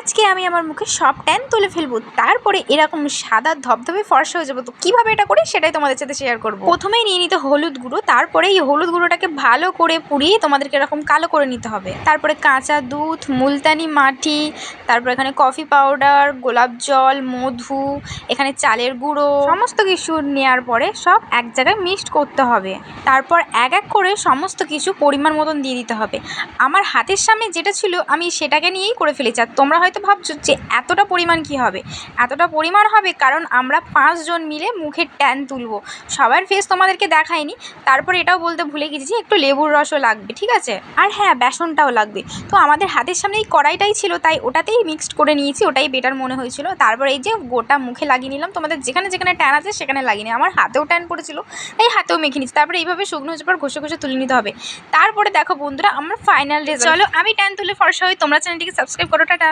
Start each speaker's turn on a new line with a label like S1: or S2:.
S1: আজকে আমি আমার মুখে সব ট্যান তুলে ফেলবো, তারপরে এরকম সাদা ধবধবে ফর্সা হয়ে যাবো। তো কীভাবে এটা করি সেটাই তোমাদের সাথে শেয়ার করবো। প্রথমেই নিয়ে নিতে হলুদ গুঁড়ো, তারপরে এই হলুদ গুঁড়োটাকে ভালো করে পুড়িয়ে তোমাদেরকে এরকম কালো করে নিতে হবে। তারপরে কাঁচা দুধ, মুলতানি মাটি, তারপর এখানে কফি পাউডার, গোলাপ জল, মধু, এখানে চালের গুঁড়ো, সমস্ত কিছু নেওয়ার পরে সব এক জায়গায় মিক্সড করতে হবে। তারপর এক এক করে সমস্ত কিছু পরিমাণ মতন দিয়ে দিতে হবে। আমার হাতের সামনে যেটা ছিল আমি সেটাকে নিয়েই করে ফেলেছি। আর তোমরা হয়তো ভাবছো যে এতটা পরিমাণ কী হবে। এতটা পরিমাণ হবে কারণ আমরা 5 জন মিলে মুখের ট্যান তুলবো। সবার ফেস তোমাদেরকে দেখায়নি। তারপরে এটাও বলতে ভুলে গেছি যে একটু লেবুর রসও লাগবে, ঠিক আছে? আর হ্যাঁ, বেসনটাও লাগবে। তো আমাদের হাতের সামনে এই কড়াইটাই ছিল, তাই ওটাতেই মিক্সড করে নিয়েছি, ওটাই বেটার মনে হয়েছিল। তারপরে এই যে গোটা মুখে লাগিয়ে নিলাম। তোমাদের যেখানে যেখানে ট্যান আছে সেখানে লাগিয়ে নিই। আমার হাতেও ট্যান পড়েছিল, এই হাতেও মেখে নিচ্ছি। তারপরে এইভাবে শুকনো হওয়ার পর ঘষে ঘষে তুলে নিতে হবে। তারপরে দেখো বন্ধুরা, আমার ফাইনাল রেজাল্ট। চলো আমি ট্যান তুলে ফর্সা হই। তোমরা চ্যানেলটিকে সাবস্ক্রাইব করো। টাটা।